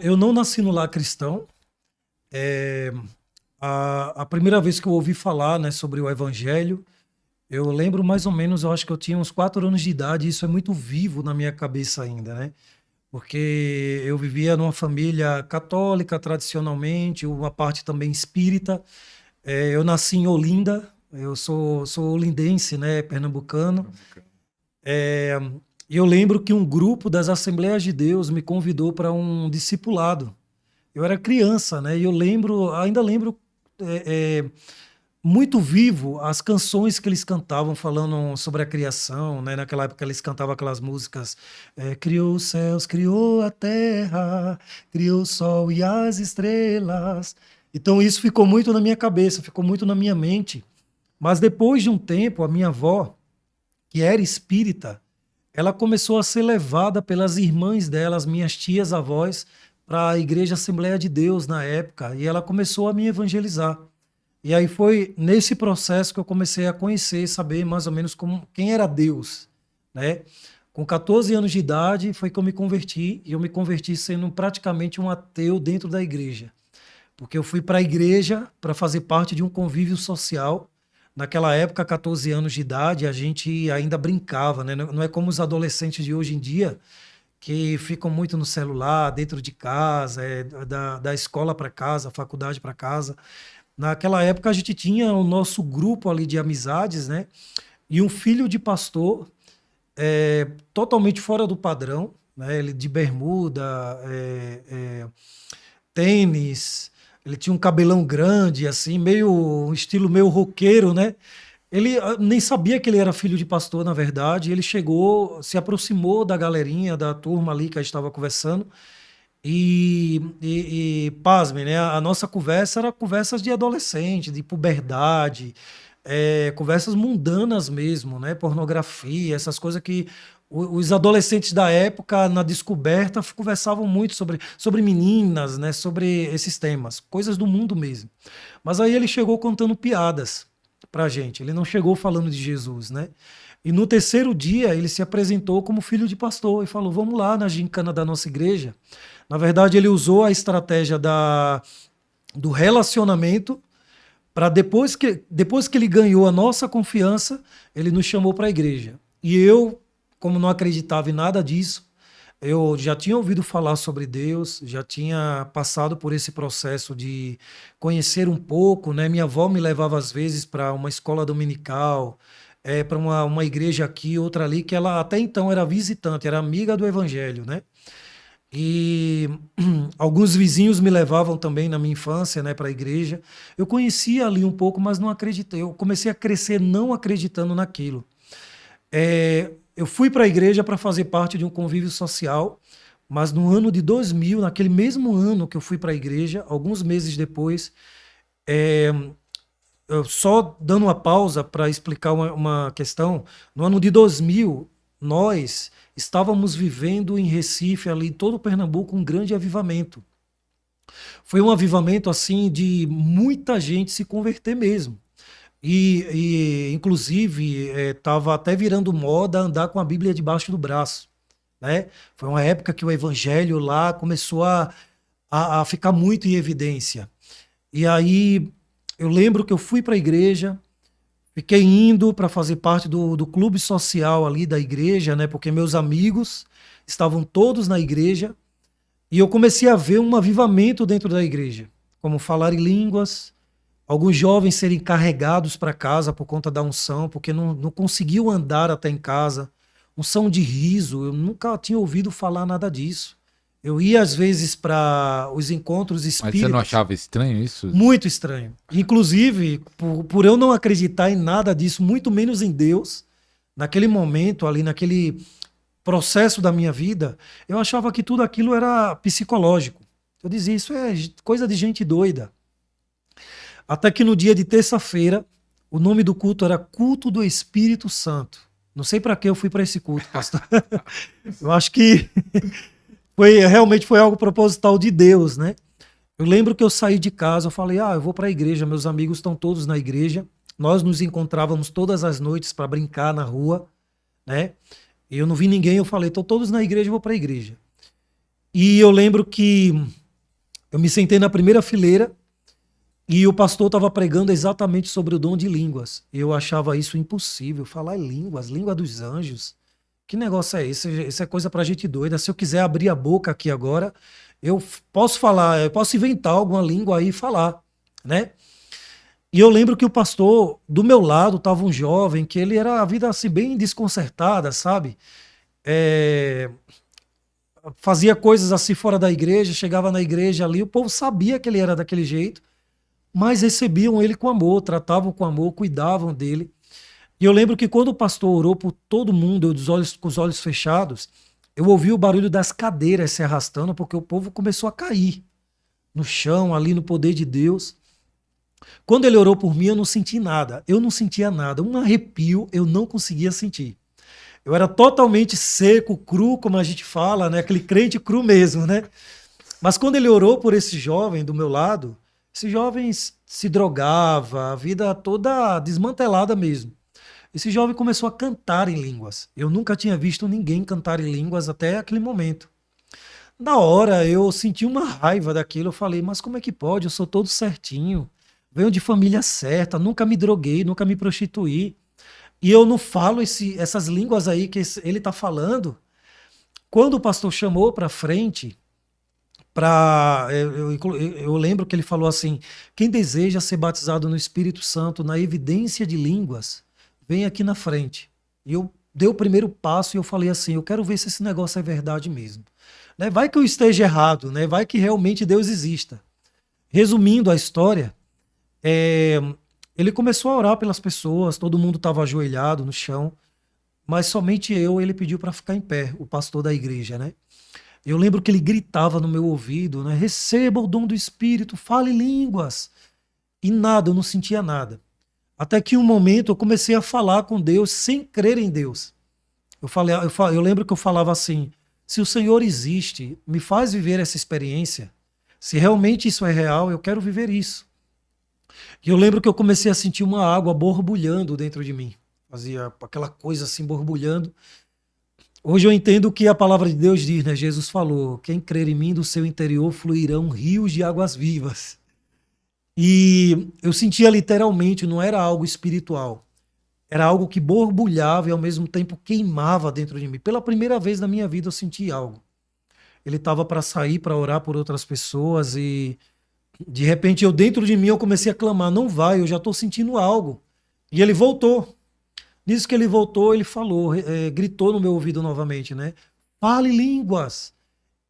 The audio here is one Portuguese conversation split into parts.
Eu não nasci no lar cristão. É, a primeira vez que eu ouvi falar, né, sobre o evangelho, eu lembro mais ou menos, eu acho que eu tinha uns 4 anos de idade, e isso é muito vivo na minha cabeça ainda, né? Porque eu vivia numa família católica tradicionalmente, uma parte também espírita. Eu nasci em Olinda, eu sou olindense, né, pernambucano. E eu lembro que um grupo das Assembleias de Deus me convidou para um discipulado. Eu era criança, né? E eu lembro, ainda lembro muito vivo as canções que eles cantavam falando sobre a criação, né? Naquela época eles cantavam aquelas músicas, criou os céus, criou a terra, criou o sol e as estrelas. Então isso ficou muito na minha cabeça, ficou muito na minha mente. Mas depois de um tempo, a minha avó, que era espírita, ela começou a ser levada pelas irmãs dela, as minhas tias avós, para a Igreja Assembleia de Deus na época, e ela começou a me evangelizar. E aí foi nesse processo que eu comecei a conhecer, saber mais ou menos quem era Deus, né? Com 14 anos de idade foi que eu me converti, e eu me converti sendo praticamente um ateu dentro da igreja, porque eu fui para a igreja para fazer parte de um convívio social. Naquela época, 14 anos de idade, a gente ainda brincava, né? Não é como os adolescentes de hoje em dia, que ficam muito no celular, dentro de casa, da escola para casa, faculdade para casa. Naquela época, a gente tinha o nosso grupo ali de amizades, né? E um filho de pastor, totalmente fora do padrão, né? Ele de bermuda, tênis, ele tinha um cabelão grande, assim, meio um estilo meio roqueiro, né? Ele nem sabia que ele era filho de pastor, na verdade. Ele chegou, se aproximou da galerinha, da turma ali que a gente estava conversando. Pasmem, né? A nossa conversa era conversas de adolescente, de puberdade, conversas mundanas mesmo, né? Pornografia, essas coisas que os adolescentes da época, na descoberta, conversavam muito sobre meninas, né? Sobre esses temas, coisas do mundo mesmo. Mas aí ele chegou contando piadas pra gente. Ele não chegou falando de Jesus, né? E no terceiro dia ele se apresentou como filho de pastor e falou: "Vamos lá na gincana da nossa igreja". Na verdade, ele usou a estratégia do relacionamento para depois que ele ganhou a nossa confiança, ele nos chamou para a igreja. E eu, como não acreditava em nada disso, eu já tinha ouvido falar sobre Deus, já tinha passado por esse processo de conhecer um pouco, né? Minha avó me levava às vezes para uma escola dominical, para uma igreja aqui, outra ali, que ela até então era visitante, era amiga do evangelho, né? E alguns vizinhos me levavam também na minha infância, né, para a igreja. Eu conhecia ali um pouco, mas não acreditei. Eu comecei a crescer não acreditando naquilo. Eu fui para a igreja para fazer parte de um convívio social, mas no ano de 2000, naquele mesmo ano que eu fui para a igreja, alguns meses depois, só dando uma pausa para explicar uma questão, no ano de 2000, nós estávamos vivendo em Recife, ali em todo o Pernambuco, um grande avivamento. Foi um avivamento assim de muita gente se converter mesmo. Inclusive, estava até virando moda andar com a Bíblia debaixo do braço, né? Foi uma época que o evangelho lá começou a ficar muito em evidência. E aí eu lembro que eu fui para a igreja, fiquei indo para fazer parte do clube social ali da igreja, né? Porque meus amigos estavam todos na igreja e eu comecei a ver um avivamento dentro da igreja, como falar em línguas, alguns jovens serem carregados para casa por conta da unção, porque não conseguiam andar até em casa. Unção de riso, eu nunca tinha ouvido falar nada disso. Eu ia às vezes para os encontros Mas você não espíritas. achava estranho isso? Muito estranho. Inclusive, por eu não acreditar em nada disso, muito menos em Deus, naquele momento, ali naquele processo da minha vida, eu achava que tudo aquilo era psicológico. Eu dizia, isso é coisa de gente doida. Até que no dia de terça-feira, o nome do culto era Culto do Espírito Santo. Não sei para que eu fui para esse culto, pastor. Eu acho que realmente foi algo proposital de Deus, né? Eu lembro que eu saí de casa, eu falei, eu vou para a igreja, meus amigos estão todos na igreja. Nós nos encontrávamos todas as noites para brincar na rua, né? E eu não vi ninguém, eu falei, estão todos na igreja, eu vou para a igreja. E eu lembro que eu me sentei na primeira fileira e o pastor estava pregando exatamente sobre o dom de línguas. Eu achava isso impossível, falar em línguas, língua dos anjos. Que negócio é esse? Isso é coisa pra gente doida. Se eu quiser abrir a boca aqui agora, posso falar, eu posso inventar alguma língua aí e falar, né? E eu lembro que o pastor, do meu lado, estava um jovem que ele era a vida assim bem desconcertada, sabe? É, fazia coisas assim fora da igreja, chegava na igreja ali, o povo sabia que ele era daquele jeito, mas recebiam ele com amor, tratavam com amor, cuidavam dele. E eu lembro que quando o pastor orou por todo mundo, eu com os olhos fechados, eu ouvi o barulho das cadeiras se arrastando, porque o povo começou a cair no chão, ali no poder de Deus. Quando ele orou por mim, eu não senti nada. Eu não sentia nada. Um arrepio eu não conseguia sentir. Eu era totalmente seco, cru, como a gente fala, né? Aquele crente cru mesmo, né? Mas quando ele orou por esse jovem do meu lado, esse jovem se drogava, a vida toda desmantelada mesmo. Esse jovem começou a cantar em línguas. Eu nunca tinha visto ninguém cantar em línguas até aquele momento. Na hora eu senti uma raiva daquilo. Eu falei, mas como é que pode? Eu sou todo certinho. Venho de família certa, nunca me droguei, nunca me prostituí. E eu não falo essas línguas aí que ele está falando. Quando o pastor chamou para frente, eu lembro que ele falou assim: quem deseja ser batizado no Espírito Santo na evidência de línguas, vem aqui na frente. E eu dei o primeiro passo e eu falei assim: eu quero ver se esse negócio é verdade mesmo. Né? Vai que eu esteja errado, né? Vai que realmente Deus exista. Resumindo a história, é, ele começou a orar pelas pessoas, todo mundo estava ajoelhado no chão, mas somente ele pediu para ficar em pé, o pastor da igreja, né? Eu lembro que ele gritava no meu ouvido, né? Receba o dom do Espírito, fale línguas. E nada, eu não sentia nada. Até que um momento eu comecei a falar com Deus sem crer em Deus. Eu lembro que eu falava assim: se o Senhor existe, me faz viver essa experiência. Se realmente isso é real, eu quero viver isso. E eu lembro que eu comecei a sentir uma água borbulhando dentro de mim. Fazia aquela coisa assim borbulhando. Hoje eu entendo o que a palavra de Deus diz, né? Jesus falou: quem crer em mim, do seu interior fluirão rios de águas vivas. E eu sentia literalmente, não era algo espiritual. Era algo que borbulhava e ao mesmo tempo queimava dentro de mim. Pela primeira vez na minha vida eu senti algo. Ele estava para sair para orar por outras pessoas e de repente eu dentro de mim eu comecei a clamar: não vai, eu já estou sentindo algo. E ele voltou. Nisso que ele voltou, ele falou, gritou no meu ouvido novamente, né? Fale línguas.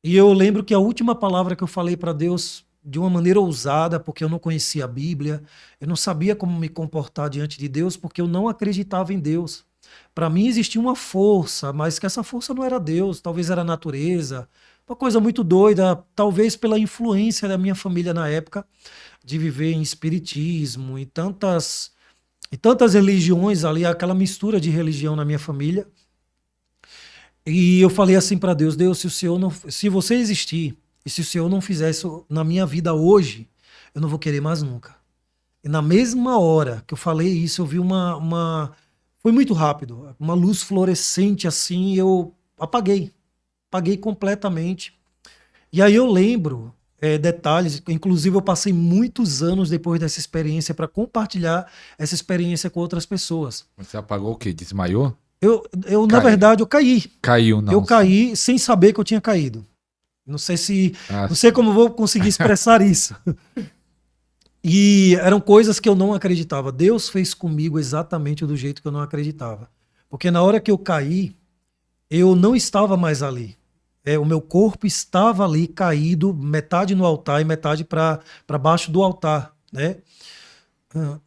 E eu lembro que a última palavra que eu falei para Deus de uma maneira ousada, porque eu não conhecia a Bíblia, eu não sabia como me comportar diante de Deus, porque eu não acreditava em Deus. Para mim existia uma força, mas que essa força não era Deus, talvez era a natureza, uma coisa muito doida, talvez pela influência da minha família na época, de viver em espiritismo e tantas religiões ali, aquela mistura de religião na minha família. E eu falei assim para Deus: Deus, se o Senhor não, se você existir e se o Senhor não fizer isso na minha vida hoje, eu não vou querer mais nunca. E na mesma hora que eu falei isso, eu vi foi muito rápido, uma luz fluorescente assim, e eu apaguei completamente. E aí eu lembro detalhes, inclusive eu passei muitos anos depois dessa experiência para compartilhar essa experiência com outras pessoas. Você apagou o quê? Desmaiou? Na verdade, eu caí. Caiu, Eu não. caí sem saber que eu tinha caído. Não sei não sei como vou conseguir expressar isso. E eram coisas que eu não acreditava. Deus fez comigo exatamente do jeito que eu não acreditava. Porque na hora que eu caí, eu não estava mais ali. O meu corpo estava ali caído, metade no altar e metade para baixo do altar, né?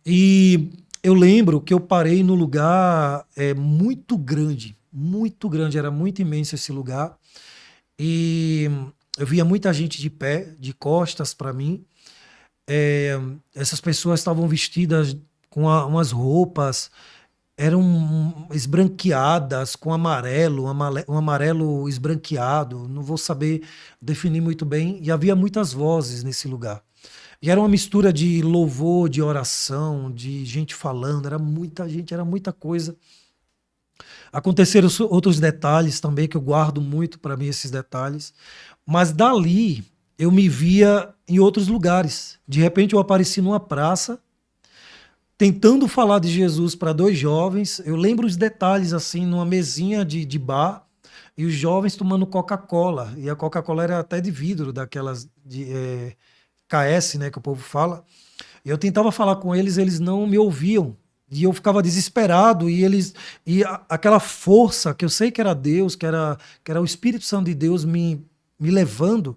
E eu lembro que eu parei num lugar muito grande, era muito imenso esse lugar. E eu via muita gente de pé, de costas para mim. É, essas pessoas estavam vestidas com umas roupas, eram esbranqueadas com amarelo, um amarelo esbranqueado, não vou saber definir muito bem. E havia muitas vozes nesse lugar. E era uma mistura de louvor, de oração, de gente falando, era muita gente, era muita coisa. Aconteceram outros detalhes também que eu guardo muito para mim, esses detalhes. Mas dali eu me via em outros lugares. De repente eu apareci numa praça, tentando falar de Jesus para dois jovens. Eu lembro os detalhes, assim, numa mesinha de bar, e os jovens tomando Coca-Cola. E a Coca-Cola era até de vidro, daquelas KS, né, que o povo fala. E eu tentava falar com eles, eles não me ouviam. E eu ficava desesperado, aquela força que eu sei que era Deus, que era o Espírito Santo de Deus me levando,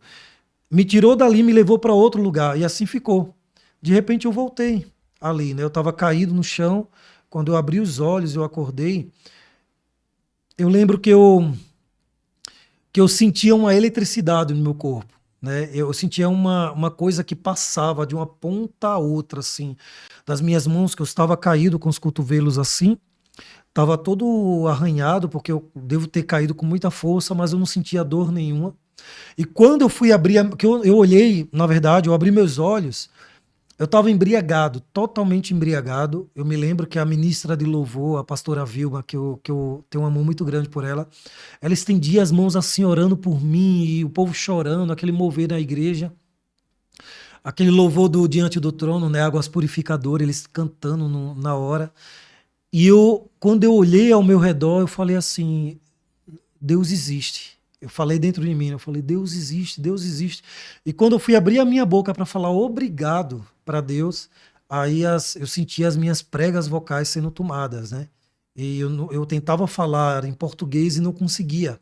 me tirou dali, me levou para outro lugar. E assim ficou. De repente eu voltei ali, né? Eu estava caído no chão. Quando eu abri os olhos, eu acordei. Eu lembro que eu sentia uma eletricidade no meu corpo, né? Eu sentia uma coisa que passava de uma ponta a outra, assim, das minhas mãos, que eu estava caído com os cotovelos assim, estava todo arranhado, porque eu devo ter caído com muita força, mas eu não sentia dor nenhuma. E quando eu fui abrir, que eu olhei, na verdade, eu abri meus olhos, eu estava embriagado, totalmente embriagado. Eu me lembro que a ministra de louvor, a pastora Vilma, que eu tenho um amor muito grande por ela estendia as mãos assim, orando por mim, e o povo chorando, aquele mover na igreja, aquele louvor do Diante do Trono, né, águas purificadoras, eles cantando na hora. E quando eu olhei ao meu redor, eu falei assim: Deus existe. Eu falei dentro de mim, eu falei: Deus existe, Deus existe. E quando eu fui abrir a minha boca para falar obrigado para Deus, aí eu senti as minhas pregas vocais sendo tomadas, né? E eu tentava falar em português e não conseguia.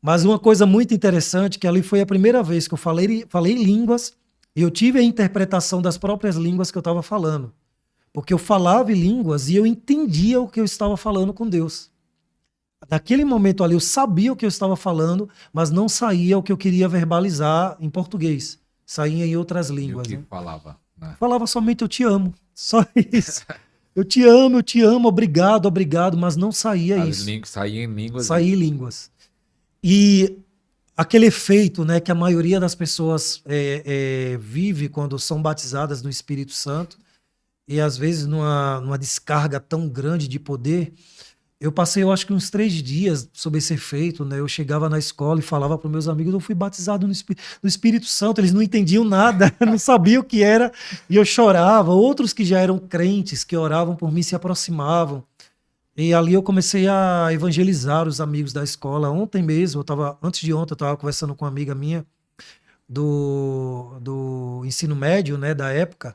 Mas uma coisa muito interessante, que ali foi a primeira vez que eu falei línguas, e eu tive a interpretação das próprias línguas que eu estava falando. Porque eu falava em línguas e eu entendia o que eu estava falando com Deus. Naquele momento ali eu sabia o que eu estava falando, mas não saía o que eu queria verbalizar em português. Saía em outras E o línguas, que né? falava, né? Falava somente eu te amo. Só isso. Eu te amo, obrigado, obrigado, mas não saía As isso. línguas saíam em línguas. Saía em línguas. E aquele efeito, né, que a maioria das pessoas vive quando são batizadas no Espírito Santo, e às vezes numa descarga tão grande de poder. Eu passei, eu acho que uns 3 dias sob esse efeito, né? Eu chegava na escola e falava para meus amigos: eu fui batizado no Espírito Santo. Eles não entendiam nada, não sabiam o que era, e eu chorava. Outros que já eram crentes, que oravam por mim, se aproximavam. E ali eu comecei a evangelizar os amigos da escola. Ontem mesmo, antes de ontem, eu estava conversando com uma amiga minha do ensino médio, né, da época.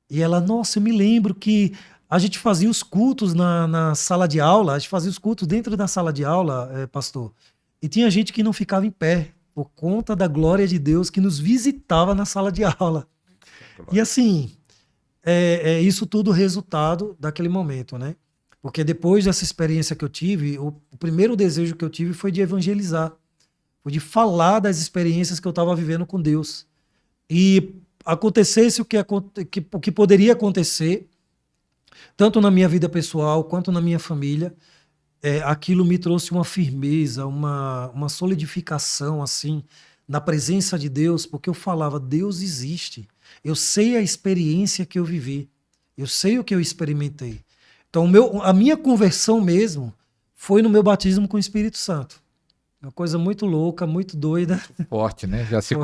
E ela: nossa, eu me lembro que a gente fazia os cultos na sala de aula, a gente fazia os cultos dentro da sala de aula, pastor. E tinha gente que não ficava em pé, por conta da glória de Deus que nos visitava na sala de aula. E assim, isso tudo resultado daquele momento, né? Porque depois dessa experiência que eu tive, o primeiro desejo que eu tive foi de evangelizar, foi de falar das experiências que eu estava vivendo com Deus. E acontecesse o que poderia acontecer, tanto na minha vida pessoal quanto na minha família, aquilo me trouxe uma firmeza, uma solidificação assim na presença de Deus, porque eu falava: Deus existe. Eu sei a experiência que eu vivi, eu sei o que eu experimentei. Então, a minha conversão mesmo foi no meu batismo com o Espírito Santo. Uma coisa muito louca, muito doida. Forte, né? Já se